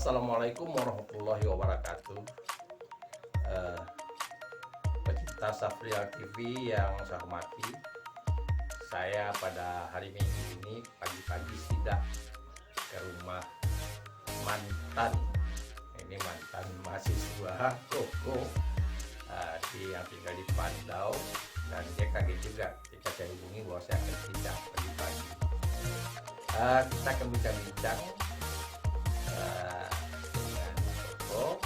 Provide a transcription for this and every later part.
Assalamualaikum warahmatullahi wabarakatuh. Eh, Pecinta Safrial TV yang saya hormati, saya pada hari Minggu ini pagi-pagi sidak ke rumah mantan mahasiswa Koko yang tinggal di Pandau, dan dia kaget juga ketika saya hubungi bahwa saya akan sidak pagi-pagi. Kita akan bincang-bincang dengan Koko.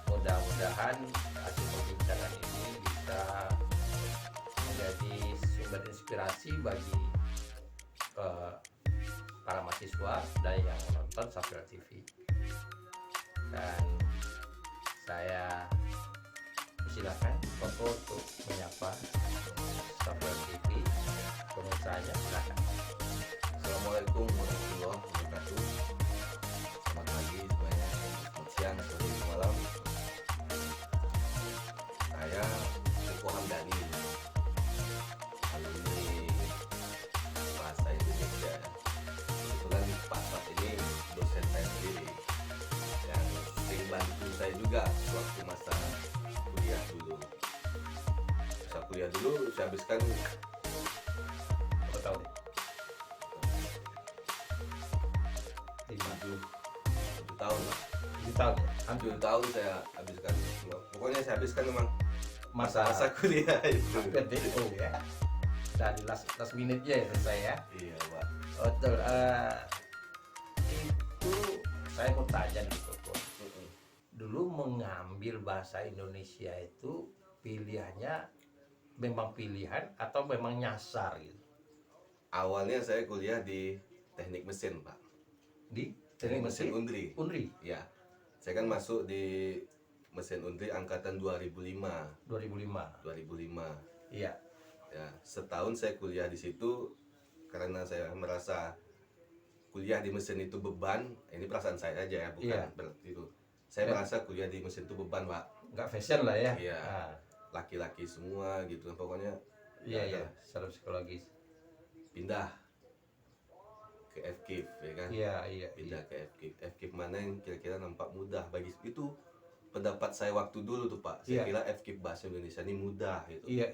Mudah-mudahan hasil perbincangan ini bisa menjadi sumber inspirasi bagi para mahasiswa dan yang menonton Safrial TV. Dan saya silakan Koko untuk menyapa Safrial TV pemirsanya. Silakan. Assalamualaikum warahmatullahi wabarakatuh. Selamat pagi semuanya, selamat siang, sore, malam. Saya Koko Hamdani, alumni bahasa Indonesia. Kebetulan Pak Sat ini dosen saya sendiri yang sering bantu saya juga waktu masa kuliah dulu. Masa kuliah dulu saya habiskan Berapa tahun? 7 tahun lah. 7 tahun ya? Hampir 7 tahun saya habiskan. Pokoknya saya habiskan memang Masa masa kuliah itu. hampir DO ya. Dan di last minute-nya ya selesai ya. Iya, Pak. Betul. Itu saya mau tanya nih Koko. Dulu mengambil bahasa Indonesia itu pilihannya memang pilihan atau memang nyasar gitu? Awalnya saya kuliah di teknik mesin, Pak. Di Teknik mesin Undri. Unri Ya. Saya kan masuk di mesin Undri angkatan 2005. 2005. Iya. Ya, setahun saya kuliah di situ karena saya merasa kuliah di mesin itu beban. Ini perasaan saya aja ya, bukan Iya. berarti itu. Saya Ya. merasa kuliah di mesin itu beban, Pak. Nggak fashion lah ya. Iya. Ah, Laki-laki semua gitu, pokoknya iya nggak iya, ada. secara psikologis. Pindah ke FKIP, ya kan? Iya iya. Pindah ke FKIP. FKIP mana yang kira-kira nampak mudah bagi itu pendapat saya waktu dulu tuh, Pak. Saya Iya. kira FKIP bahasa Indonesia ini mudah gitu. Iya.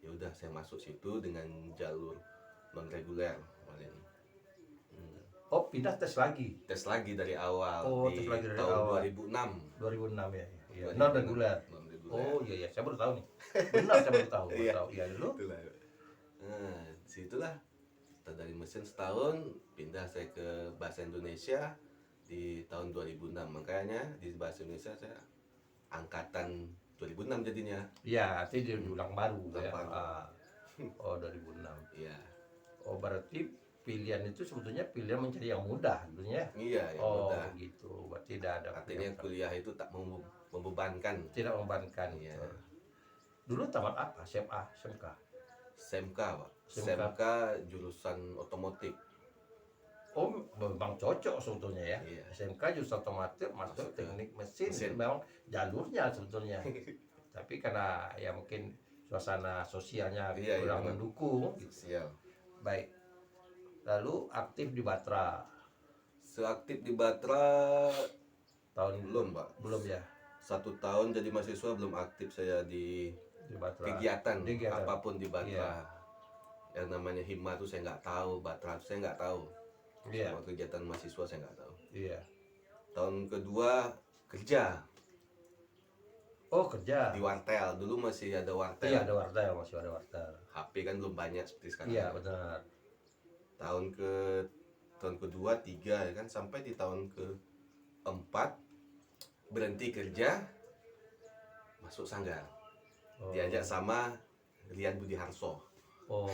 Ya udah, saya masuk situ dengan jalur non reguler kemarin. Oh, pindah tes lagi. Tes lagi dari awal Oh, di tes lagi dari tahun awal. 2006. 2006 ya. Iya. 2006. Non reguler. Non reguler. Oh iya, saya baru tahu nih. Benar, saya baru tahu. Iya. Iya dulu. Itulah. Nah, situlah kita dari mesin setahun pindah saya ke bahasa Indonesia di tahun 2006. Makanya di bahasa Indonesia saya angkatan 2006 jadinya. Iya, artinya dia diulang baru Ulang ya. baru. Oh, 2006. Iya. Oh, berarti pilihan itu sebetulnya pilihan mencari yang mudah sebetulnya. Iya, ya Oh, udah. gitu. Berarti tidak ada Artinya pilihan. kuliah itu tak membebankan. Tidak membebankan. Iya. Betul. Dulu tamat apa? SMA, SMK? SMK, Pak. SMK. SMK jurusan otomotif. Oh, memang cocok sebetulnya ya. Iya. SMK jurusan otomotif, masuk Masuk ke teknik mesin. mesin. Memang jalurnya sebetulnya. Tapi karena ya mungkin suasana sosialnya Iya, kurang iya, mendukung. Sial. Baik. Lalu aktif di Batra Seaktif di Batra tahun belum, Pak. belum ya 1 tahun jadi mahasiswa belum aktif saya di di Batra. kegiatan Kegiatan. apapun di Batra. Iya. Yang namanya hima tuh saya nggak tahu, Batra tuh saya nggak tahu. Iya. Semua kegiatan mahasiswa saya nggak tahu. Iya. Tahun kedua kerja Oh, kerja. di wartel. Dulu masih ada wartel. Iya, ada wartel, masih ada wartel. HP kan belum banyak seperti sekarang. Iya, benar. Tahun kedua, tiga ya kan, sampai di tahun keempat berhenti kerja, masuk sanggar. Oh. Diajak sama Rian Budi Harso. Oh,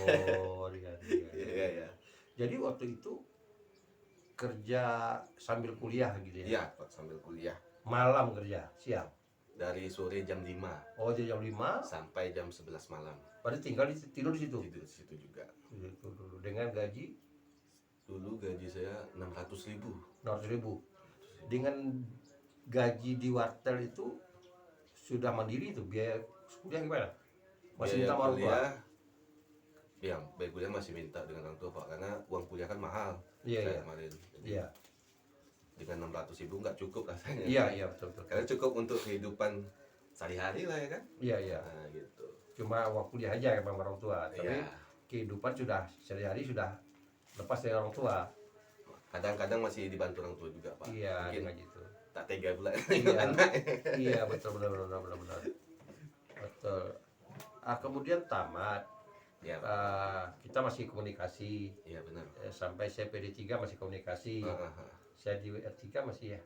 iya. Iya, iya. Jadi waktu itu kerja sambil kuliah gitu ya. Iya, Pak, sambil kuliah. Malam kerja, siang. Dari sore jam 5 Oh, jadi jam 5, sampai jam 11 malam. berarti tinggal tidur di situ. Tidur di situ juga. Itu dulu dengan gaji Dulu gaji saya 600.000. 600.000. Dengan gaji di wartel itu sudah mandiri itu, biaya kuliah gimana? Masih minta Biaya sama orang tua? kuliah, ya, biaya kuliah masih minta dengan orang tua, Pak, karena uang kuliah kan mahal. Iya, Saya iya. kemarin. Jadi, Iya. dengan 600.000 nggak cukup rasanya. Iya betul betul. Karena cukup untuk kehidupan sehari-hari lah ya kan. Iya. Nah gitu. Cuma uang kuliah aja emang orang tua, tapi Iya. kehidupan sudah sehari-hari sudah lepas dari orang tua. Kadang-kadang masih dibantu orang tua juga Pak. Iya, Mungkin dengan gitu. tak tega pula Iya. anak. Iya betul benar. Betul. Kemudian tamat. Ya, Kita masih komunikasi. iya benar. Sampai saya PD3 masih komunikasi. Saya di R3 masih ya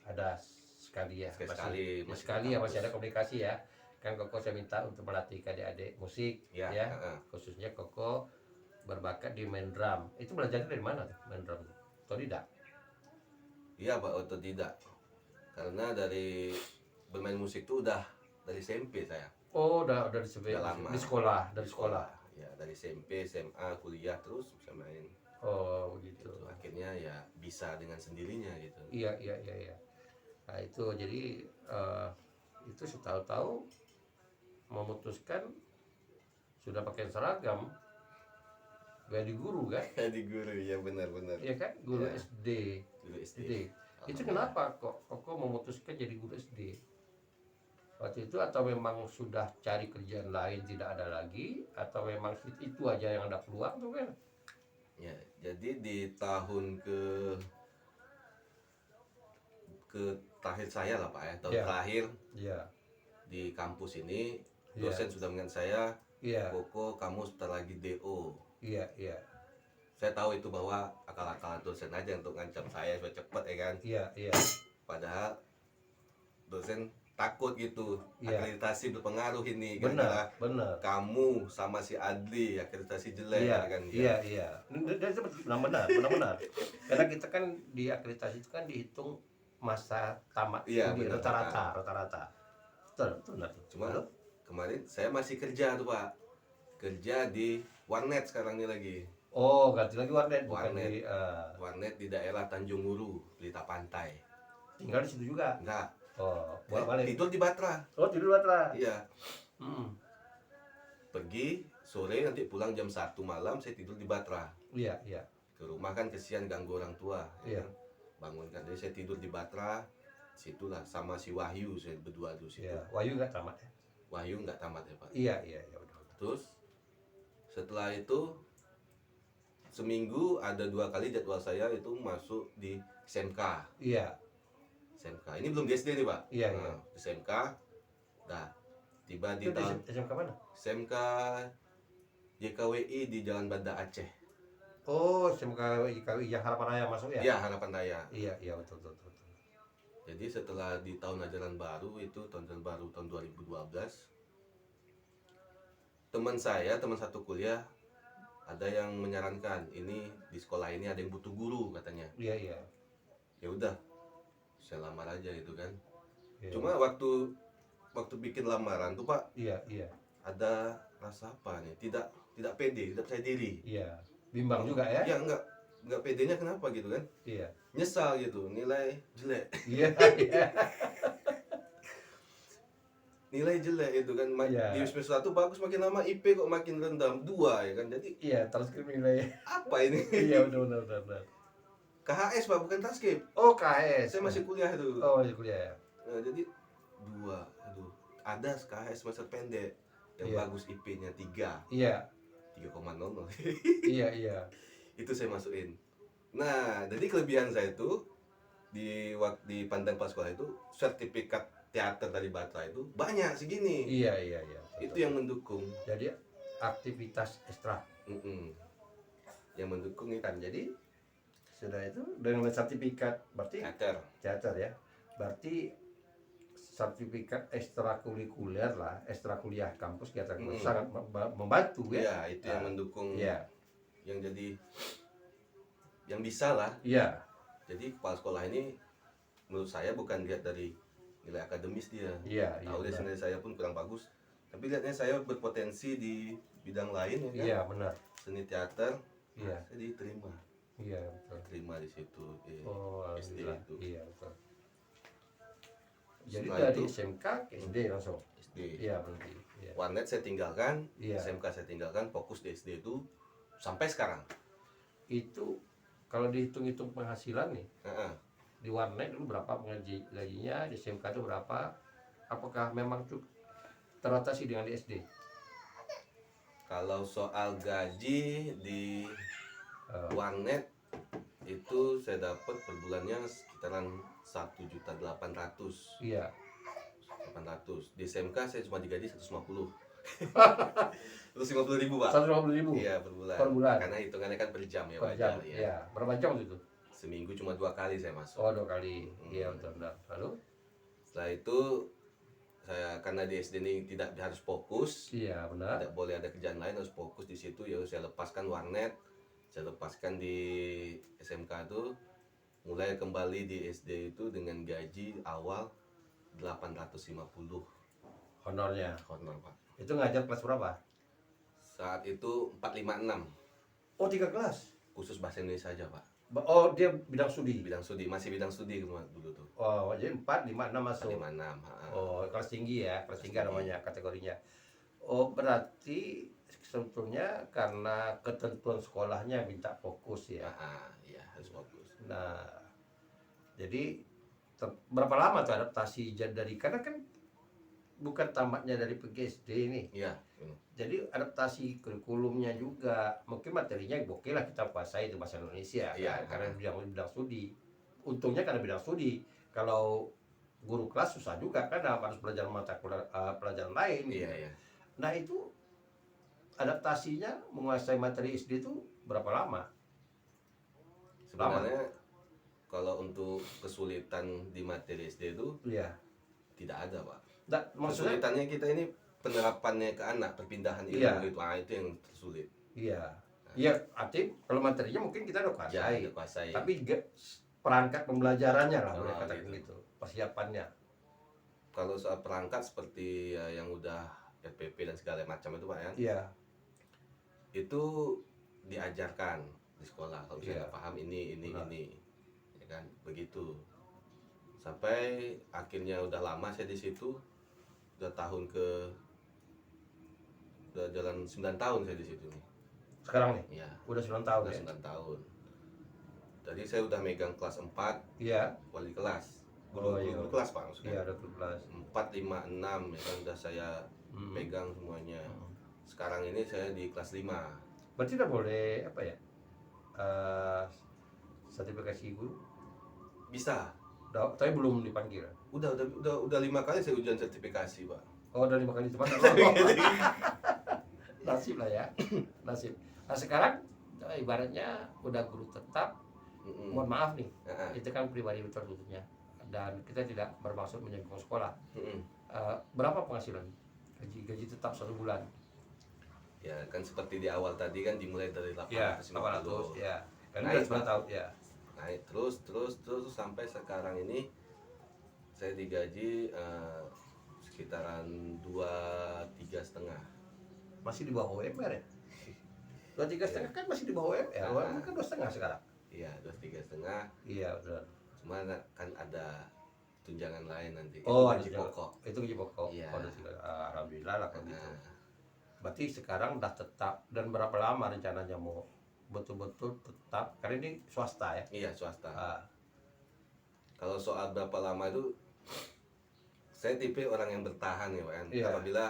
ada sekali ya. Sekali ya masih ada komunikasi ya. Kan Koko saya minta untuk melatih adik-adik musik Ya, ya. Khususnya Koko berbakat di main drum. Itu belajarnya dari mana tuh main drum? Otodidak? Iya Pak, otodidak. Karena dari bermain musik itu udah dari SMP saya. Oh, udah Udah lama. di sekolah, dari sekolah. Ya, dari SMP, SMA, kuliah terus bisa main. Oh, begitu. Gitu. Akhirnya ya bisa dengan sendirinya gitu. Iya. Nah, itu jadi itu tahu-tahu memutuskan sudah pakai seragam jadi guru kan? Jadi guru ya benar. Iya kan? Guru Ya. SD. Guru SD. Itu kenapa kok Koko memutuskan jadi guru SD? Waktu itu atau memang sudah cari kerjaan lain tidak ada lagi atau memang itu aja yang ada peluang tuh kan? Ya, jadi di tahun ke terakhir saya lah Pak ya, tahun Ya. terakhir Iya. di kampus ini Ya. dosen sudah mengingat saya, Iya. Koko kamu sebentar lagi DO. Iya. Saya tahu itu bahwa akal-akalan dosen aja untuk ngancam saya supaya cepat ya kan. Iya. Padahal dosen takut gitu, Iya. akreditasi berpengaruh ini Benar. kamu sama si Adli akreditasi jelek Iya, kan. iya. Dan itu benar. Karena kita kan di akreditasi itu kan dihitung masa tamat Iya, studi benar. rata-rata. Betul. Cuma kemarin saya masih kerja tuh Pak, kerja di warnet sekarang ini lagi. Oh, ganti lagi warnet bukan Warnet. di Warnet di daerah Tanjung Huru, Pelita Pantai. tinggal di situ juga. Enggak, Oh, bolak-balik. tidur di Batra. Oh, tidur Batra. Iya, Hmm. pergi sore nanti pulang jam 1 malam saya tidur di Batra. Iya. Ke rumah kan kesian ganggu orang tua. Iya. Kan? Bangunkan, jadi saya tidur di Batra. Situlah sama si Wahyu saya berdua tuh situ. Iya. Wahyu nggak tamat ya? Wahyu nggak tamat ya Pak. Iya, udah. Terus setelah itu seminggu ada 2 kali jadwal saya itu masuk di SMK. Iya. SMK ini belum di SD nih Pak. Iya. SMK. Dah tiba di Itu di tahun SMK mana? SMK YKWI di Jalan Banda Aceh. Oh, SMK IKWI yang Harapan Raya masuk ya? Iya, Harapan Raya. Iya, betul. Jadi setelah di tahun ajaran baru itu tahun 2012, teman satu kuliah ada yang menyarankan ini di sekolah ini ada yang butuh guru katanya. Iya. Ya udah, saya lamar aja itu kan. Iya. Cuma waktu bikin lamaran tuh Pak, Iya. ada rasa apa nih? Tidak pede, tidak percaya diri. Iya. Bimbang juga ya? Ya enggak pedenya kenapa gitu kan? Iya. Nyesal gitu, nilai jelek. Iya. Nilai jelek itu kan. Iya. Di semester 1 bagus, makin lama IP kok makin rendah 2 ya kan. Jadi Iya, transkrip nilai. apa ini? Iya, benar. KHS Pak, bukan transkrip. Oh, KS. Saya masih kuliah itu. Oh, masih kuliah ya. Nah, jadi 2. Aduh, ada KHS semester pendek yang Iya. bagus IP-nya 3. Iya. 3,00. Iya. Itu saya masukin. Nah, jadi kelebihan saya itu di pandang pas sekolah itu sertifikat teater dari Batra itu banyak segini. Iya. Itu yang mendukung. Jadi aktivitas ekstra Yang mendukung itu kan. Jadi sudah itu dengan sertifikat berarti teater ya. Berarti sertifikat ekstrakurikuler lah, ekstra kuliah kampus kegiatan kampus sangat membantu ya. Iya, itu yang mendukung. Iya. Yang jadi yang bisa lah. Iya. Jadi kepala sekolah ini menurut saya bukan lihat dari nilai akademis dia. Iya. Tahu deh sebenarnya saya pun kurang bagus. Tapi lihatnya saya berpotensi di bidang lain ya kan. Iya, benar. Seni teater. Iya. Saya diterima. Iya, betul. Terima di situ. Oh, SD alhamdulillah. itu. Iya, betul. Jadi Setelah dari itu, SMK ke SD langsung. SD. Iya, berarti. Iya. Warnet saya tinggalkan, Iya. SMK saya tinggalkan, fokus di SD itu sampai sekarang. Itu kalau dihitung-hitung penghasilan nih, Heeh. di warnet dulu berapa gajinya, di SMK itu berapa, apakah memang cukup teratasi dengan di SD? Kalau soal gaji di Eh, warnet itu saya dapat per bulannya sekitaran 1.800.000. iya. 800. Di SMK saya cuma digaji 150. 150.000 Pak. 150.000 Iya per bulan. per bulan. Karena hitungannya kan per jam ya Per Pak. jam, Ya. iya. Berapa jam itu? Seminggu cuma 2 kali saya masuk. Oh, 2 kali. Iya, betul. Lalu? Setelah itu saya karena di SD ini tidak harus fokus, Iya, benar. tidak boleh ada kerjaan lain, harus fokus di situ. Ya saya lepaskan warnet, saya lepaskan di SMK itu, mulai kembali di SD itu dengan gaji awal 850 Honornya. honor Pak. Itu ngajar kelas berapa? Saat itu 456 Oh, 3 kelas. khusus bahasa Indonesia saja Pak. Oh, dia bidang studi. Masih bidang studi dulu tuh. Oh, jadi 4, 5, 6 masuk. 456. Oh, kelas tinggi ya, kelas tinggi tinggi. namanya kategorinya. Oh, berarti sebetulnya karena ketentuan sekolahnya minta fokus ya. Iya harus fokus. Nah, jadi berapa lama tuh adaptasi dari, karena kan bukan tamatnya dari PGSD ini. Iya. Jadi adaptasi kurikulumnya juga, mungkin materinya oke lah kita kuasai itu bahasa Indonesia Iya. kan, karena bidang studi. Untungnya karena bidang studi. Kalau guru kelas susah juga kan, harus belajar mata pelajaran lain. Iya, iya. Nah, itu adaptasinya menguasai materi SD itu berapa lama? Sebenarnya kalau untuk kesulitan di materi SD itu Iya. tidak ada Pak. Nah, maksudnya Kesulitannya kita ini penerapannya ke anak, perpindahan ilmu Iya. itu, itu yang tersulit. iya. Iya, artinya kalau materinya mungkin kita udah kuasai. Ya, kuasai. Tapi perangkat pembelajarannya lah boleh Oh, katakan gitu. Persiapannya. Kalau soal perangkat seperti yang udah RPP dan segala macam itu Pak ya, Iya. itu diajarkan di sekolah. Kalau misalnya Iya. nggak paham ini, Benar. ya kan begitu. Sampai akhirnya udah lama saya di situ, udah jalan 9 tahun saya di situ nih. Sekarang nih, Iya, udah 9 tahun udah ya. 9 tahun. Jadi saya udah megang kelas 4 Iya. wali kelas. Oh, iya. Guru kelas Pak maksudnya. Iya, udah 17. 4, 5, 6 ya kan udah saya pegang semuanya. Sekarang ini saya di kelas 5. Berarti udah boleh apa ya? Sertifikasi guru. Bisa. Tapi belum dipanggil. Udah 5 kali saya ujian sertifikasi, Pak. Oh, udah 5 kali cepat. Nasib lah ya. Nasib. Nah, sekarang ibaratnya udah guru tetap. Mohon maaf nih, itu kan pribadi tentunya, dan kita tidak bermaksud menyinggung sekolah. Berapa penghasilan gaji tetap 1 bulan? Ya kan seperti di awal tadi kan dimulai dari 850. Ya, 800 ya. Kan Naik, udah 9 tahun ya. Naik terus sampai sekarang ini saya digaji sekitaran 23,5. Masih di bawah UMR ya? 23,5 kan masih di bawah UMR. UMR kan 2,5 sekarang. Iya, 23,5. Iya, benar. Cuma kan ada tunjangan lain nanti. Oh, gaji ada pokok. Itu gaji pokok. Iya. Alhamdulillah lah kalau gitu. Nah, Berarti sekarang udah tetap, dan berapa lama rencananya mau betul-betul tetap? Karena ini swasta ya. iya swasta. Ah, Kalau soal berapa lama itu, saya tipe orang yang bertahan ya Pak. Iya. Apabila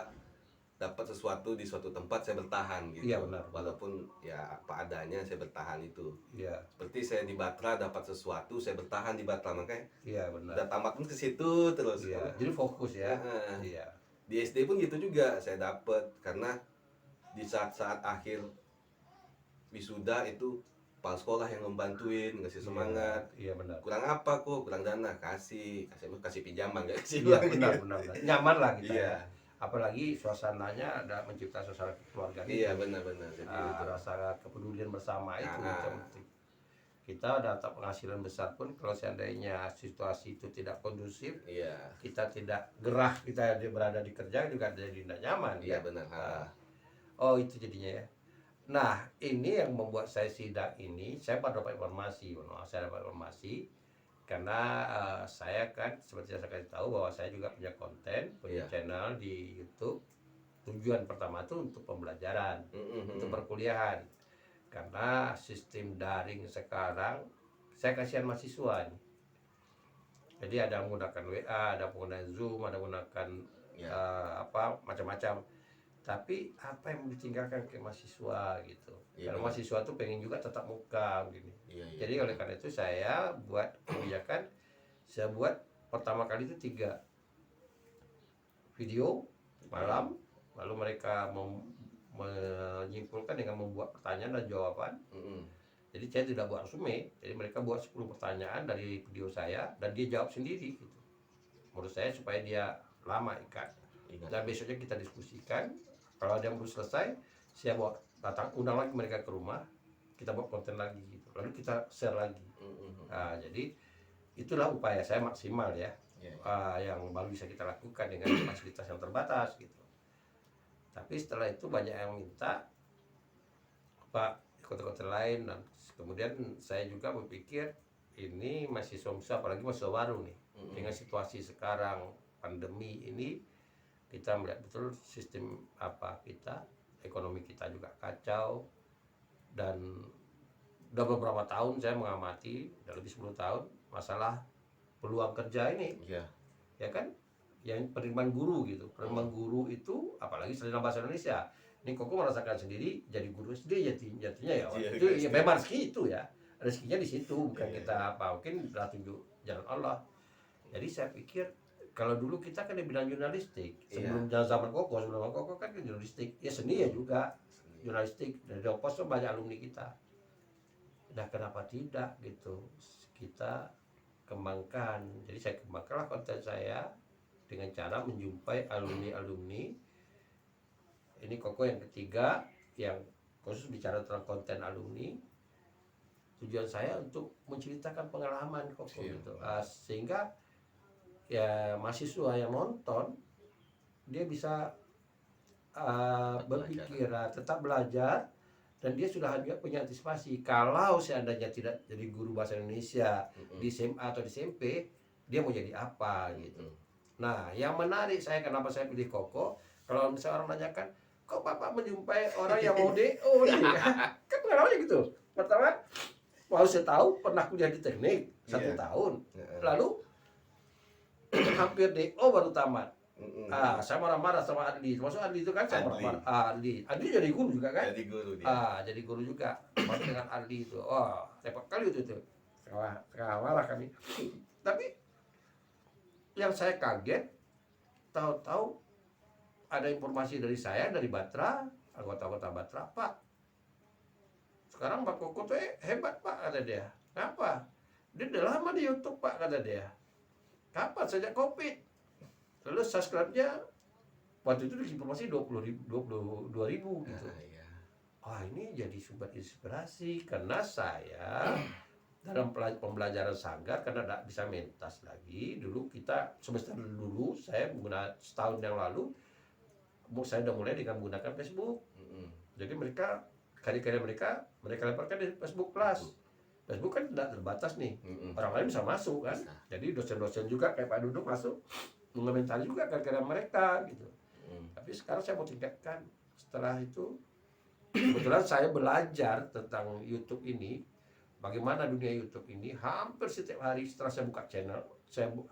dapat sesuatu di suatu tempat saya bertahan gitu. Iya, benar. Walaupun ya apa adanya saya bertahan itu. iya, Seperti saya di Batra dapat sesuatu saya bertahan di Batra, makanya iya benar. udah tamat pun ke situ terus. Iya, jadi fokus ya. Nah, Iya. di SD pun gitu juga saya dapat, karena di saat-saat akhir wisuda itu kepala sekolah yang membantuin, ngasih semangat. Iya, benar. Kurang apa kok? Kurang dana, kasih pinjaman, nggak kasih Iya, uang. benar. Nyaman lah kita. Iya. Ya. Apalagi suasananya ada mencipta suasana keluarga. Iya benar-benar. Jadi itu. Rasa kepedulian bersama itu Nah. yang penting. Kita dapat penghasilan besar pun kalau seandainya situasi itu tidak kondusif, Iya. kita tidak gerah, kita berada di kerja juga jadi tidak nyaman. Iya ya. benar. Oh, itu jadinya ya. Nah, ini yang membuat saya sidak ini, saya baru dapat informasi, karena saya kan seperti yang saya kasih tahu bahwa saya juga punya konten, punya Iya. channel di YouTube. Tujuan pertama itu untuk pembelajaran, untuk perkuliahan. Karena sistem daring sekarang, saya kasihan mahasiswa nih. Jadi ada yang menggunakan WA, ada menggunakan Zoom, ada menggunakan Ya. macam-macam. Tapi apa yang ditinggalkan ke mahasiswa gitu? Iya, Karena benar. mahasiswa tuh pengen juga tetap muka gini. Iya, iya. Jadi oleh karena itu saya buat kebijakan, saya buat pertama kali itu 3 video malam, lalu mereka menyimpulkan dengan membuat pertanyaan dan jawaban. Jadi saya tidak buat resume, jadi mereka buat 10 pertanyaan dari video saya dan dia jawab sendiri gitu. Menurut saya supaya dia lama ikat. Dan besoknya kita diskusikan. Kalau ada yang belum selesai, saya undang lagi mereka ke rumah, kita buat konten lagi gitu. Lalu kita share lagi. Nah, jadi itulah upaya saya maksimal ya, yang baru bisa kita lakukan dengan fasilitas yang terbatas gitu. Tapi setelah itu banyak yang minta, Pak, kota-kota lain, dan kemudian saya juga berpikir ini mahasiswa, apalagi mahasiswa baru nih, dengan situasi sekarang pandemi ini, kita melihat betul sistem ekonomi kita juga kacau, dan udah beberapa tahun saya mengamati, udah lebih 10 tahun masalah peluang kerja ini, ya kan, yang penerimaan guru gitu, penerimaan guru itu apalagi sarjana bahasa Indonesia. Ini Koko merasakan sendiri jadi guru SD jadinya ya, itu ya memang rezeki itu ya, rezekinya di situ, bukan kita mungkin udah tunjuk jalan Allah. Jadi saya pikir kalau dulu kita kan di bidang jurnalistik, sebelum zaman Koko kan jurnalistik, ya seni ya juga, jurnalistik, dari Pos banyak alumni kita. Nah kenapa tidak gitu, kita kembangkan. Jadi saya kembangkanlah konten saya dengan cara menjumpai alumni-alumni. Ini Koko yang ketiga, yang khusus bicara tentang konten alumni. Tujuan saya untuk menceritakan pengalaman Koko gitu, sehingga ya mahasiswa yang nonton dia bisa berpikir, tetap belajar, dan dia sudah punya antisipasi kalau seandainya tidak jadi guru bahasa Indonesia di SMA atau di SMP, dia mau jadi apa gitu. Nah yang menarik kenapa saya pilih Koko, kalau misalnya orang nanyakan, kok Bapak menjumpai orang yang mau DO nih? Kan pengalamannya gitu. Pertama, mau saya tahu pernah kuliah di teknik 1 tahun, lalu hampir DO baru tamat. Saya marah-marah sama Adli. Maksud Adli itu kan saya marah-marah. Adli jadi guru juga kan? Jadi guru dia. Jadi guru juga. Marah dengan Adli itu. Repot kali itu. Marah kami. Tapi yang saya kaget, tahu-tahu ada informasi dari saya, dari Batra, anggota Batra, Pak, sekarang Pak Koko tuh hebat Pak, kata dia. Kenapa? Dia udah lama di YouTube Pak, kata dia. Kapan? Sejak COVID. Lalu subscribe-nya waktu itu informasi 22.000 gitu. Ini jadi sumber inspirasi, karena saya dalam pembelajaran sanggar, karena tidak bisa mentas lagi. Dulu kita semester dulu, saya menggunakan setahun yang lalu, saya udah mulai dengan menggunakan Facebook. Jadi karya-karya mereka lemparkan di Facebook Plus. Facebook kan tidak terbatas nih, orang lain bisa masuk kan. Jadi dosen-dosen juga kayak Pak Duduk masuk mengomentari juga karya-karya mereka gitu. Tapi sekarang saya mau tingkatkan. Setelah itu kebetulan saya belajar tentang YouTube ini, bagaimana dunia YouTube ini. Hampir setiap hari setelah saya buka channel,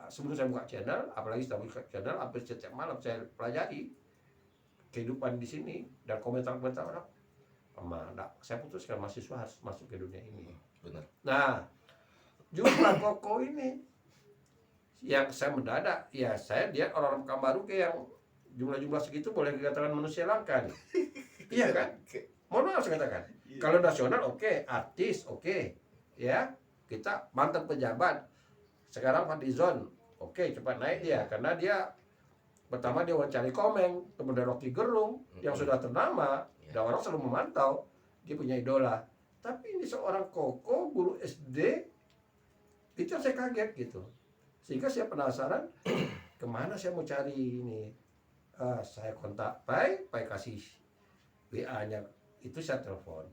sebelum saya buka channel, apalagi setelah buka channel, hampir setiap malam saya pelajari kehidupan di sini dan komentar-komentar orang. Saya putuskan mahasiswa harus masuk ke dunia ini. Benar. Nah, jumlah Koko ini yang saya mendadak, ya saya lihat orang-orang Pekanbaru kayak yang jumlah segitu boleh dikatakan manusia langka nih. Iya kan? Mohon maaf saya katakan. Kalau nasional oke, artis oke, ya kita mantan pejabat. Sekarang Fadlizon oke, cepat naik dia karena dia pertama dia wawancari Komeng, kemudian Rocky Gerung yang sudah ternama dan orang selalu memantau, dia punya idola. Tapi ini seorang Koko, guru SD, itu yang saya kaget gitu. Sehingga saya penasaran, kemana saya mau cari ini. Saya kontak Pai kasih WA-nya, itu saya telepon.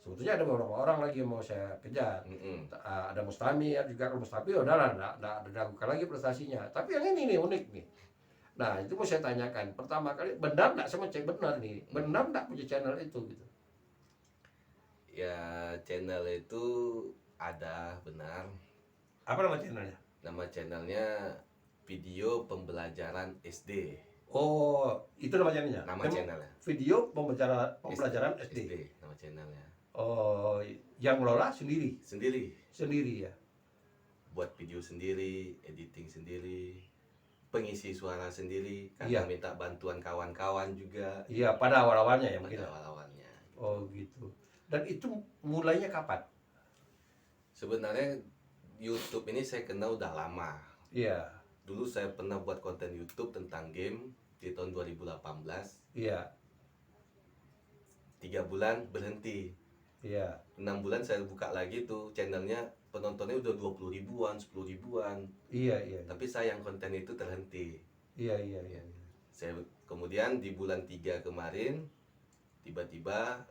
Sebetulnya ada beberapa orang lagi yang mau saya kejar. Ada Mustami ya juga, kalau Mustami udahlah, enggak diragukan lagi prestasinya. Tapi yang ini nih unik nih. Nah itu mau saya tanyakan, pertama kali benar enggak, saya mau cek benar nih, benar enggak punya channel itu gitu? Ya channel itu ada, benar. Apa nama channelnya? Nama channelnya Video Pembelajaran SD. Oh, itu nama channelnya. Nama channelnya. Video pembelajaran SD. Nama channelnya. Oh, yang ngelola sendiri. Sendiri ya. Buat video sendiri, editing sendiri, pengisi suara sendiri, kadang minta bantuan kawan-kawan juga. Iya, pada awal-awalnya ya mungkin. Pada awal-awalnya. Oh gitu. Dan itu mulainya kapan? Sebenarnya YouTube ini saya kenal udah lama. Iya. Dulu saya pernah buat konten YouTube tentang game di tahun 2018. Iya. 3 bulan berhenti. Iya. 6 bulan saya buka lagi tuh channelnya, penontonnya udah 20 ribuan, 10 ribuan. Iya. Tapi sayang konten itu terhenti. Iya. Saya kemudian di bulan 3 kemarin tiba-tiba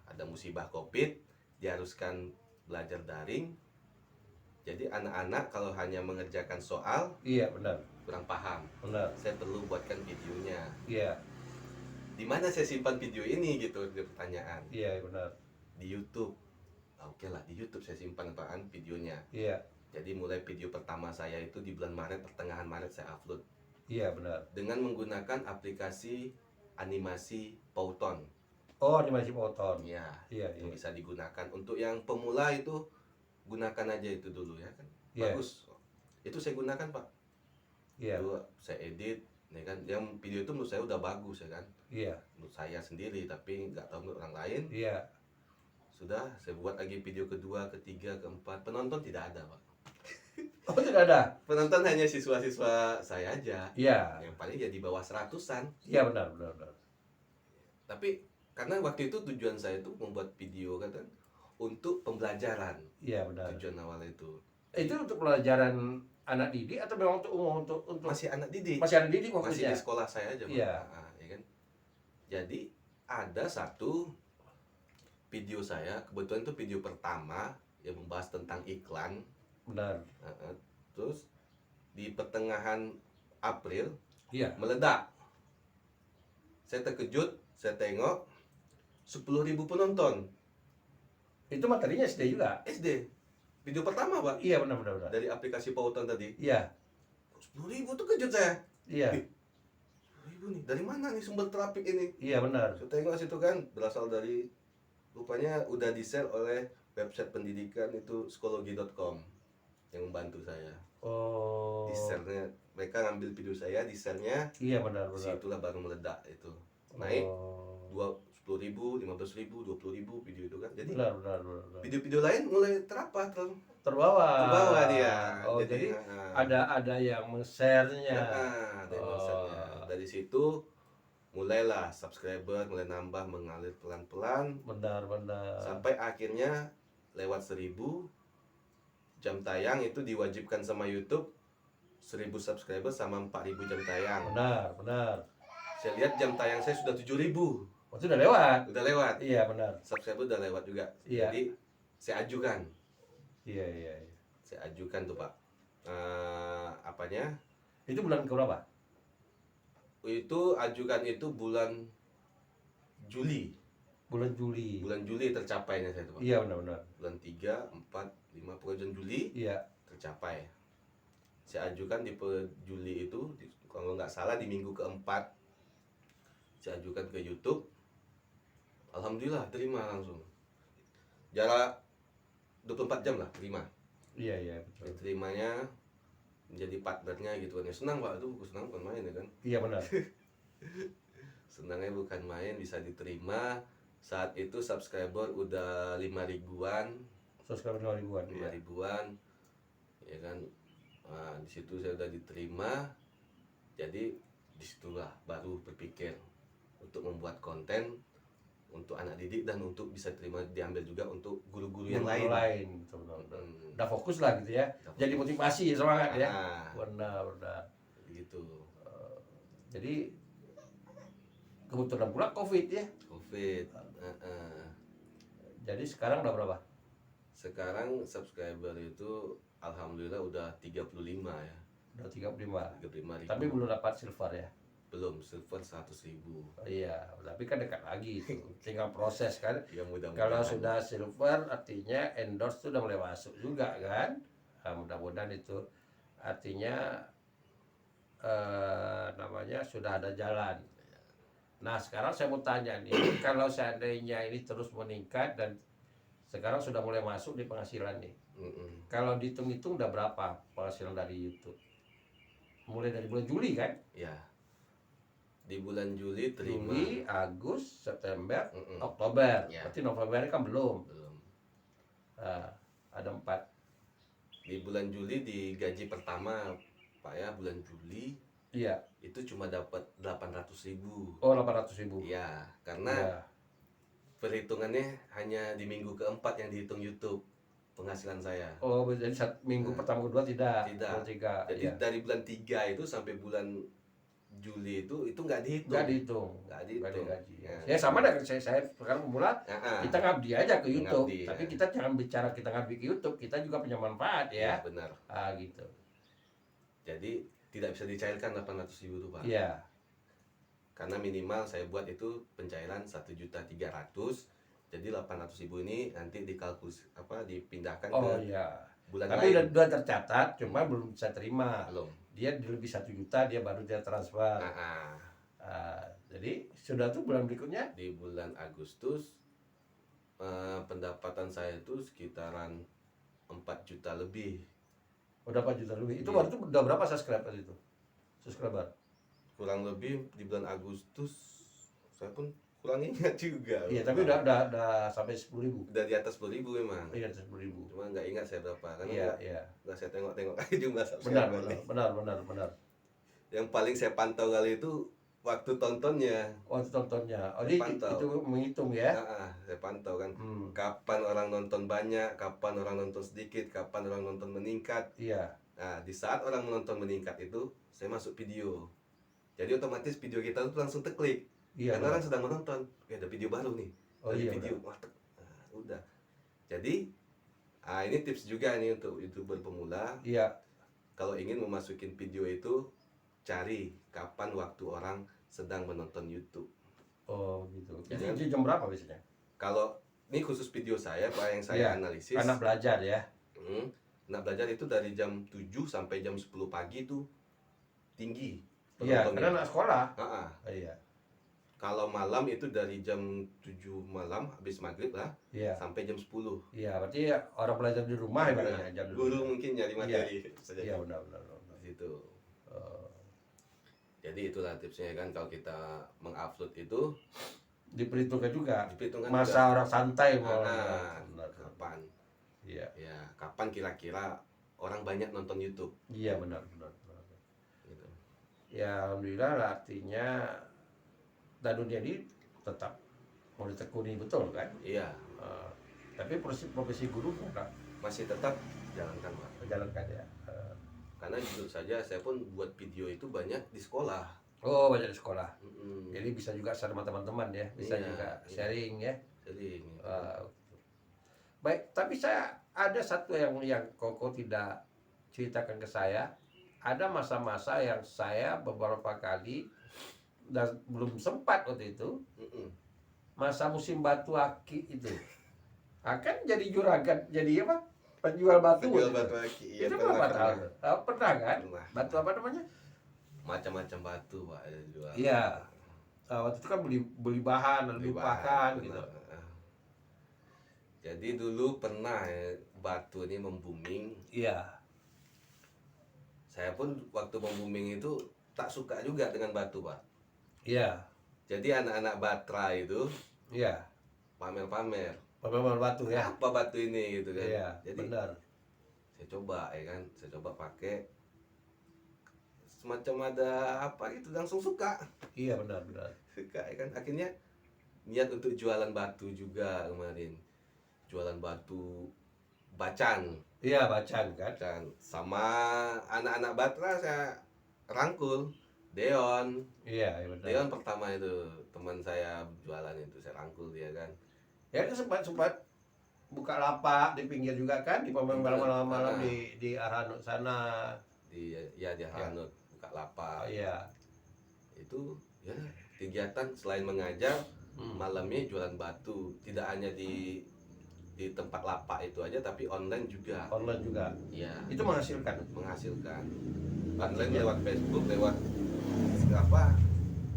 ada musibah Covid, diharuskan belajar daring. Jadi anak-anak kalau hanya mengerjakan soal, iya benar, kurang paham. Benar. Saya perlu buatkan videonya. Iya. Di mana saya simpan video ini gitu, dia pertanyaan. Iya benar. Di YouTube. Oke lah, di YouTube saya simpan apaan videonya. Iya. Jadi mulai video pertama saya itu di bulan Maret, pertengahan Maret saya upload. Iya benar. Dengan menggunakan aplikasi animasi Powtoon. Oh, animasi Powtoon. Iya. Iya. Bisa digunakan untuk yang pemula itu, gunakan aja itu dulu ya kan. Bagus. Itu saya gunakan, Pak. Iya. Itu saya edit, ya kan. Yang video itu menurut saya udah bagus ya kan. Iya. Menurut saya sendiri, tapi nggak tahu menurut orang lain. Iya. Sudah, saya buat lagi video kedua, ketiga, keempat. Penonton tidak ada, Pak. Oh, tidak ada. Penonton hanya siswa-siswa saya aja. Iya. Yang paling ya di bawah 100-an. Iya benar. Tapi karena waktu itu tujuan saya itu membuat video kan untuk pembelajaran. Iya benar. Tujuan awal itu. Itu untuk pelajaran anak didik atau memang untuk umum, untuk Masih anak didik. Masih anak didik Masih fokusnya. di sekolah saya aja, Pak. Iya. Ya kan? Jadi ada satu video saya, kebetulan itu video pertama yang membahas tentang iklan. Benar. Terus di pertengahan April meledak. Saya terkejut, saya tengok 10.000 penonton. Itu materinya SD juga. SD. Video pertama, Pak. Iya benar. Dari aplikasi Powtoon tadi. Iya. 10.000 tuh kejut saya. Iya. 10.000 nih. Dari mana nih sumber traffic ini? Iya benar. Saya tengok situ kan berasal dari, rupanya udah di-share oleh website pendidikan itu psikologi.com yang membantu saya. Oh. Di-share-nya, mereka ngambil video saya, di-share-nya. Iya benar. Situlah baru meledak itu. Naik 10.000, 15.000, 20.000 video itu kan. Jadi benar. video-video lain mulai terbawa dia. Oh, jadi ada yang men-share-nya. Ada yang men-share-nya. Dari situ mulailah subscriber mulai nambah, mengalir pelan-pelan. Benar. Sampai akhirnya lewat 1.000 jam tayang itu diwajibkan sama YouTube. 1.000 subscriber sama 4.000 jam tayang. Benar. Saya lihat jam tayang saya sudah 7.000. Oh, itu udah lewat. Udah lewat. Iya benar. Subscriber udah lewat juga. Iya. Jadi saya ajukan. Iya. Saya ajukan tuh, Pak. Apanya? Itu bulan keberapa? Itu ajukan itu bulan Juli. Bulan Juli. Bulan Juli tercapainya saya tuh, Pak. Iya benar. Bulan 3, 4, 5 bulan Juli. Iya. Tercapai. Saya ajukan di Juli itu, kalau nggak salah di minggu keempat. Saya ajukan ke YouTube. Alhamdulillah terima langsung. Jarak 24 jam lah terima. Iya betul. Diterimanya menjadi partnernya gitu kan. Ya, senang, Pak, itu senang bukan main ya kan. Iya benar. Senangnya bukan main, bisa diterima. Saat itu subscriber udah 5 ribuan. Subscriber 5 ribuan. 5 ribuan. Ya kan. Nah, di situ saya udah diterima. Jadi disitulah baru berpikir untuk membuat konten untuk anak didik dan untuk bisa diambil juga untuk guru-guru yang lain. Betul. Udah fokus lah gitu ya. Jadi motivasi, semangat ya. Benar. Gitu. Jadi kebetulan pula COVID ya. COVID. Jadi sekarang udah berapa? Sekarang subscriber itu alhamdulillah udah 35 ya. Udah 35. 35.000. Tapi belum dapat silver ya. Belum, silver 100.000. Iya, tapi kan dekat lagi itu. Tinggal proses kan. Ya mudah-mudahan. Kalau sudah silver artinya endorse itu udah mulai masuk juga kan. Mudah-mudahan itu artinya namanya sudah ada jalan. Nah sekarang saya mau tanya nih, kalau seandainya ini terus meningkat dan sekarang sudah mulai masuk di penghasilan nih, kalau dihitung-hitung udah berapa penghasilan dari YouTube? Mulai dari bulan Juli kan? Ya, di bulan Juli terima. Juli, Agustus, September, Oktober. Ya. Berarti November kan belum. Belum. Ada 4. Di bulan Juli di gaji pertama Pak ya, bulan Juli Iya. itu cuma dapat 800.000. Oh 800.000. Iya, karena Iya. perhitungannya hanya di minggu keempat yang dihitung YouTube penghasilan saya. Oh jadi minggu pertama kedua tidak. Tidak. Bulan 3. Jadi Iya. dari bulan 3 itu sampai bulan Juli itu nggak dihitung. Nggak dihitung. Nggak dihitung. Gaji. Ya. Ya sama dengan saya sekarang pemula. Kita ngabdi aja ke YouTube. Ngabdi, Tapi ya. kita jangan bicara kita ngabdi ke YouTube. Kita juga punya manfaat ya. Benar. Gitu. Jadi tidak bisa dicairkan 800.000 itu Pak. Iya. Karena minimal saya buat itu pencairan 1.300.000. Jadi 800.000 ini nanti dipindahkan ke Iya. bulan Tapi lain. udah tercatat, cuma belum bisa terima. Belum. Dia lebih 1 juta, dia baru dia transfer. Jadi sudah tuh bulan berikutnya. Di bulan Agustus pendapatan saya itu sekitaran 4 juta lebih. Udah 4 juta lebih. Itu Iya. baru tuh udah berapa subscriber itu? Subscriber. Kurang lebih di bulan Agustus saya pun kurang ingat juga. Iya, tapi udah sampai 10.000. Udah di atas 10.000 memang. Iya, 10.000. Cuma nggak ingat saya berapa karena Iya. nggak saya tengok-tengok aja jumlah Benar, subscriber. benar. Yang paling saya pantau kali itu waktu tontonnya. Waktu tontonnya. Oh, Saya jadi pantau. itu menghitung ya. Saya pantau kan. Kapan orang nonton banyak, kapan orang nonton sedikit, kapan orang nonton meningkat. Iya. Nah, di saat orang menonton meningkat itu, saya masuk video. Jadi otomatis video kita tuh langsung terklik. Iya. Karena orang sedang menonton, ada video baru nih. Oh, Ada iya, video, udah. Jadi, ini tips juga nih untuk YouTuber pemula. Iya. Kalau ingin memasukin video itu, cari kapan waktu orang sedang menonton YouTube. Oh, gitu. Jadi- Jadi jam berapa biasanya? Kalau ini khusus video saya, Pak, yang saya Iya, analisis. Anak belajar ya. Anak belajar itu dari jam 7 sampai jam 10 pagi itu tinggi. Iya, penontonnya. karena anak sekolah. Ah. Iya. Kalau malam itu dari jam 7 malam habis maghrib lah Iya. sampai jam 10. Iya, berarti ya orang belajar di rumah ya berarti ya, jam di Guru rumah. mungkin nyari materi saja. Iya, benar. Gitu. Oh. Jadi itulah tipsnya kan, kalau kita mengupload itu Diperhitungkan juga. diperhitungkan Masa juga. orang santai mau. Benar. Kapan? Iya. Ya, kapan kira-kira orang banyak nonton YouTube? Iya, benar. Gitu. Ya, alhamdulillah artinya dan dunia ini tetap mau ditekuni betul kan. Iya, Tapi profesi guru kan masih tetap jalankan, Pak. menjalankan ya. Karena jujur saja saya pun buat video itu banyak di sekolah. Oh, banyak di sekolah. Mm-mm. Jadi bisa juga share sama teman-teman ya, bisa Iya, juga iya. sharing ya. Sering. Baik, tapi saya ada satu yang Koko tidak ceritakan ke saya. Ada masa-masa yang saya beberapa kali dan belum sempat waktu itu, Mm-mm. masa musim batu aki itu. Akan jadi juragan, jadi apa? Penjual batu. Penjual waktu batu itu. aki. Iya, Itu pernah, berapa pernah. tahun? Pernah kan? Pernah. Batu apa namanya? Macam-macam batu, Pak, ada jual. Iya. Waktu itu kan beli bahan, Beli lebih bahan, pakan benar. gitu. Jadi dulu pernah batu ini membuming. Iya. Saya pun waktu membuming itu tak suka juga dengan batu, Pak. Iya. Jadi anak-anak Batra itu Iya. pamer-pamer. Pamer batu ya. Apa batu ini gitu kan. Iya, Jadi benar. saya coba ya kan, saya coba pakai semacam ada apa gitu, langsung suka. Iya, benar. Suka ya kan, akhirnya niat untuk jualan batu juga kemarin. Jualan batu bacan. Iya, bacaan kan. Dan sama anak-anak Batra saya rangkul. Deon Iya, benar. Deon pertama itu teman saya jualan itu, saya rangkul dia kan. Ya itu sempat buka lapak di pinggir juga kan, di malam-malam di Arhanut sana. Di Hanut buka lapak. Iya. Itu ya kegiatan selain mengajar, malamnya jualan batu. Tidak hanya di di tempat lapak itu aja, tapi online juga. Online juga. Iya. Itu menghasilkan. Menghasilkan. Online lewat Facebook, lewat apa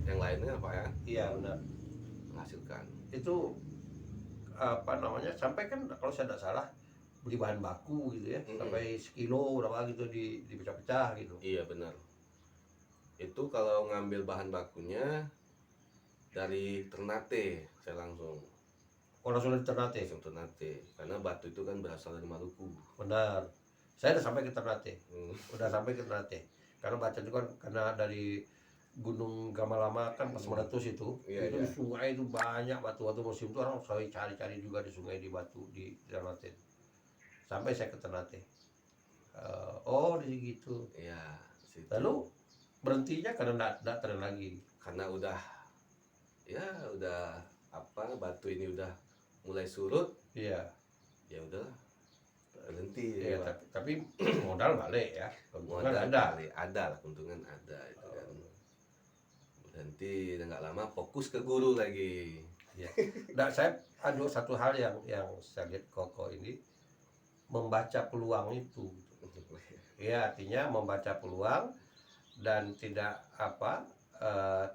yang lainnya apa ya? Iya benar. Menghasilkan. Itu apa namanya, sampai kan kalau saya tidak salah beli bahan baku gitu ya, sampai sekilo berapa gitu dipecah-pecah gitu. Iya benar. Itu kalau ngambil bahan bakunya dari Ternate, saya langsung. Oh, langsung dari Ternate. Langsung Ternate, karena batu itu kan berasal dari Maluku. Benar. Saya udah sampai ke Ternate. Udah sampai ke Ternate. Karena baca itu kan karena dari Gunung Gamalama kan pas meletus itu, itu di sungai itu banyak batu-batu musim itu, orang selalu cari-cari juga di sungai, di batu di Ternate. Sampai saya ke Ternate. Oh, di situ. Iya. Situ. Lalu berhentinya karena enggak tren lagi. Karena udah apa, batu ini udah mulai surut. Iya. Ya udah berhenti. Iya, tapi modal balik ya. Keuntungan ada lah, keuntungan ada itu kan. Berhenti dan nggak lama fokus ke guru lagi. Iya. Nah, saya ada satu hal yang saya lihat Koko ini membaca peluang itu. Ya, artinya membaca peluang dan tidak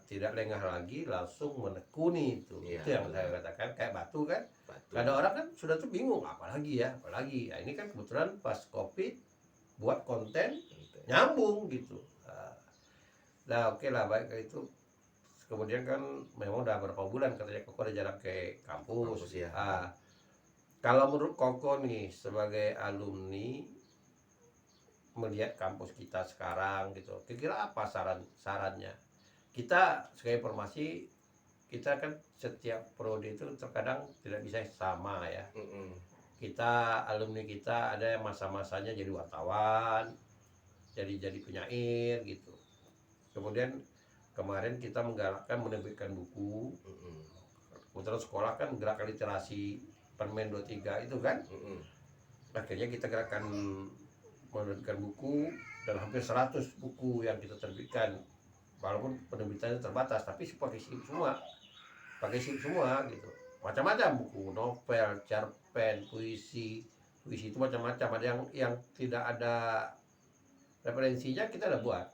tidak lengah lagi, langsung menekuni itu. Iya, itu yang saya katakan, kayak batu kan. Batu. Kadang orang kan sudah tuh bingung, apalagi. Nah, ini kan kebetulan pas Covid buat konten nyambung gitu. Nah, oke lah, baik itu. Kemudian kan memang udah berapa bulan katanya Koko udah jarang ke kampus. Ya. Kalau menurut Koko nih sebagai alumni melihat kampus kita sekarang gitu, kira-kira apa sarannya? Kita sebagai informasi, kita kan setiap prodi itu terkadang tidak bisa sama ya. Kita alumni kita ada yang masa-masanya jadi wartawan, jadi penyair gitu. Kemudian kemarin kita menggalakkan menerbitkan buku. Kebetulan sekolah kan gerakan literasi Permen 23 itu kan. Akhirnya kita gerakan menerbitkan buku, dan hampir 100 buku yang kita terbitkan. Walaupun penerbitannya terbatas, tapi pakai SIP semua gitu. Macam-macam buku, novel, cerpen, puisi itu macam-macam. Ada yang tidak ada referensinya kita udah buat.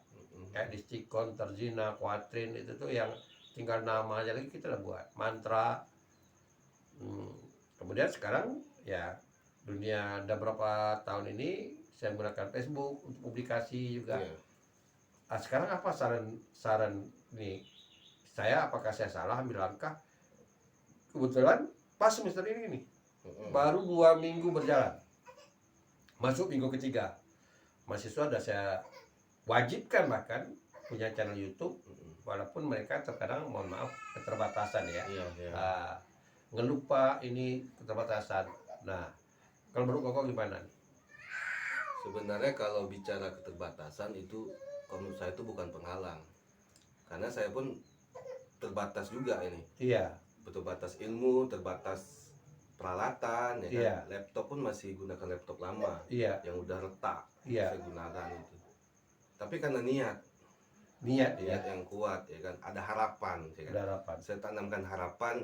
Kayak Distikon, Terzina, Kuatrin itu tuh yang tinggal nama aja lagi kita udah buat. Mantra. Kemudian sekarang ya dunia udah berapa tahun ini saya menggunakan Facebook untuk publikasi juga. Sekarang apa saran nih saya, apakah saya salah ambil langkah? Kebetulan pas semester ini nih baru 2 minggu berjalan, masuk minggu ketiga, mahasiswa udah saya wajibkan bahkan punya channel YouTube, walaupun mereka terkadang mohon maaf keterbatasan ya. Ngelupa ini keterbatasan. Nah, kalau menurut Koko gimana? Sebenarnya kalau bicara keterbatasan itu, kalau menurut saya itu bukan penghalang, karena saya pun terbatas juga ini. Iya. Terbatas ilmu, terbatas peralatan, ya kan. Laptop pun masih gunakan laptop lama, yang udah retak. Saya gunakan itu. Tapi karena niat yang kuat, ya kan. Ada harapan, ya kan. Ada harapan. Saya tanamkan harapan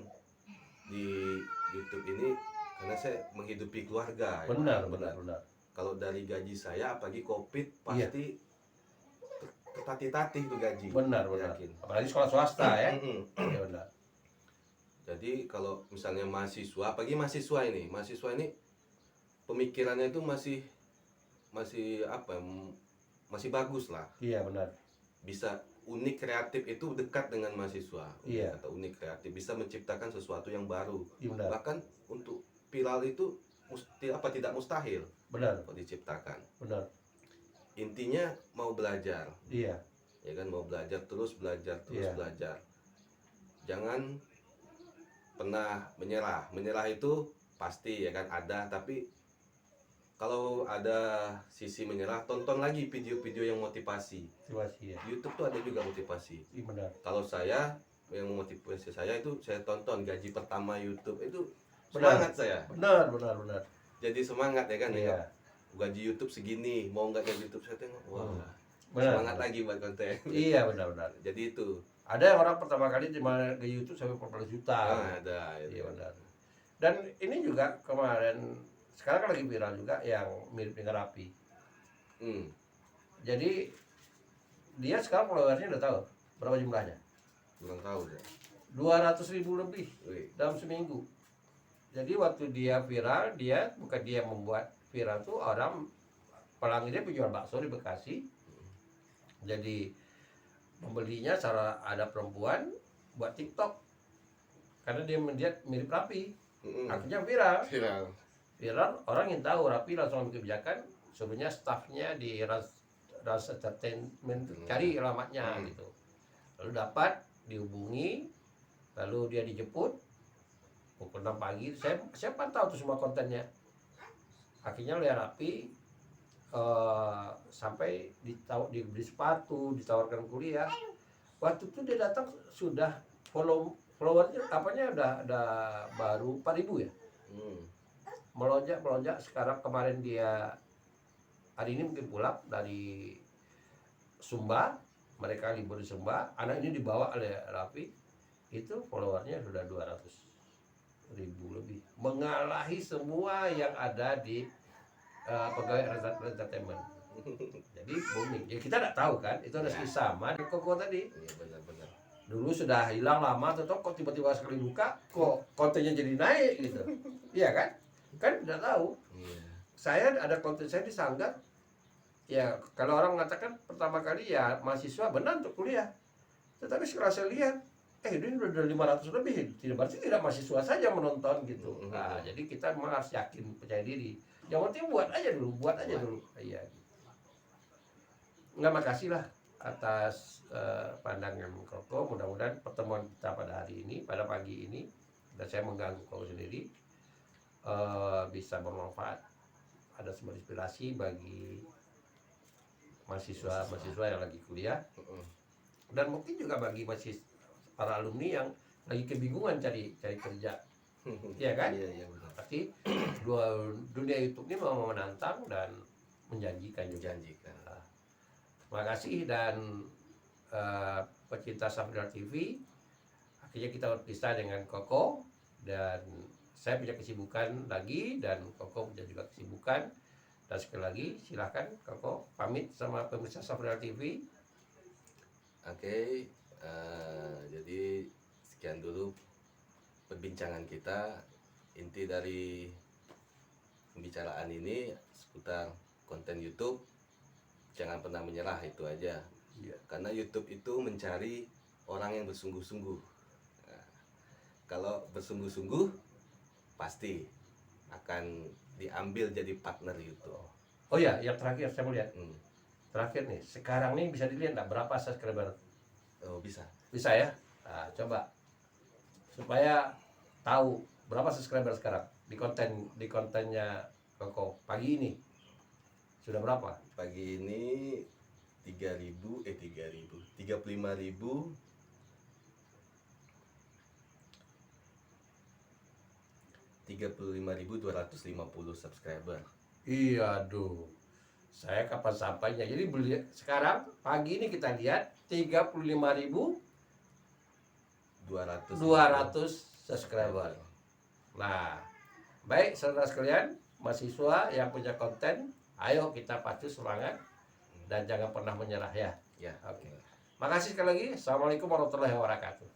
di YouTube ini karena saya menghidupi keluarga. Benar. Kalau dari gaji saya, apalagi Covid, pasti tertatih-tatih tuh gaji. Benar. Yakin. Apalagi sekolah swasta ya. Ya benar. Jadi kalau misalnya mahasiswa, apalagi mahasiswa ini pemikirannya itu masih apa? Masih bagus lah. Iya benar. Bisa unik, kreatif, itu dekat dengan mahasiswa. Iya. Kata unik, kreatif, bisa menciptakan sesuatu yang baru. Iya, benar. Bahkan untuk viral itu tidak mustahil. Benar. Kalau diciptakan. Benar. Intinya mau belajar. Iya. Ya kan, mau terus belajar. Jangan pernah menyerah. Menyerah itu pasti ya kan ada, tapi kalau ada sisi menyerah, tonton lagi video-video yang motivasi. Ya. YouTube tuh ada juga motivasi. Iya benar. Kalau saya yang memotivasi saya itu, saya tonton gaji pertama YouTube itu Benar. semangat saya. Benar. Jadi semangat ya kan. Iya. Gaji YouTube segini, mau nggak gaji YouTube saya tengok, wah, semangat lagi buat konten. Iya benar. Jadi itu ada yang orang pertama kali di YouTube sampai 40 juta. ada. Iya benar. Dan ini juga kemarin, sekarang kan lagi viral juga yang mirip dengan Rapi. Jadi dia sekarang followersnya udah tahu berapa jumlahnya? Kurang tahu deh. 200.000 lebih Wih. dalam seminggu. Jadi waktu dia viral, dia bukan dia membuat viral tuh, orang pelanggannya penjual bakso di Bekasi. Jadi pembelinya cara ada perempuan buat TikTok karena dia melihat mirip Rapi. Akhirnya viral. Orang yang tahu Rapi langsung ambil kebijakan, sebenarnya staffnya di Ras Entertainment cari alamatnya gitu. Lalu dapat, dihubungi, lalu dia dijemput pukul 6 pagi. Saya pantau tuh semua kontennya. Akhirnya lihat Rapi sampai dibeli sepatu, ditawarkan kuliah. Waktu itu dia datang sudah followernya udah baru 4.000 ya. Melonjak sekarang. Kemarin dia hari ini mungkin pulang dari Sumba, mereka libur di Sumba, anak ini dibawa oleh Rapi, itu followernya sudah 200.000 lebih, mengalahi semua yang ada di pegawai entertainment. Jadi booming. Ya kita nggak tahu kan, itu ada sama di Koko tadi. Iya, benar-benar. Dulu sudah hilang lama, tetap kok tiba-tiba sekali buka, kok kontennya jadi naik gitu. Iya kan? Kan tidak tahu. Saya ada konten saya disanggah. Ya kalau orang mengatakan pertama kali ya mahasiswa benar untuk kuliah. Tetapi setelah saya lihat, ini udah 500 lebih. Tidak berarti tidak mahasiswa saja menonton gitu. Nah, jadi kita memang harus yakin, percaya diri. Yang penting buat aja dulu. Iya. Nggak, makasih lah atas pandangan Koko. Mudah-mudahan pertemuan kita pada hari ini, pada pagi ini, dan saya mengganggu Koko sendiri, bisa bermanfaat, ada sebuah inspirasi bagi mahasiswa yang lagi kuliah, dan mungkin juga bagi para alumni yang lagi kebingungan cari kerja. Iya kan? Iya, benar. Tapi dunia YouTube ini memang menantang dan menjanjikan juga. Terima kasih, dan pecinta Safrial TV, akhirnya kita berpisah dengan Koko, dan saya punya kesibukan lagi dan Koko punya juga kesibukan. Dan sekali lagi silahkan Koko pamit sama pemirsa Safrial TV. Oke, jadi sekian dulu perbincangan kita. Inti dari pembicaraan ini seputar konten YouTube. Jangan pernah menyerah, itu aja. Iya. Karena YouTube itu mencari orang yang bersungguh-sungguh. Nah, kalau bersungguh-sungguh pasti akan diambil jadi partner YouTube. Oh ya, yang terakhir saya mau lihat. Terakhir nih, sekarang nih bisa dilihat nggak berapa subscriber? Oh, bisa. Bisa ya? Nah, coba supaya tahu berapa subscriber sekarang di kontennya Koko pagi ini. Sudah berapa? Pagi ini 35.250 subscriber. Iya, aduh. Saya kapan sampainya? Jadi beli sekarang pagi ini kita lihat 35.200 subscriber. Nah, baik saudara sekalian, mahasiswa yang punya konten, ayo kita pacu semangat dan jangan pernah menyerah ya. Ya. Oke. Makasih sekali lagi. Assalamualaikum warahmatullahi wabarakatuh.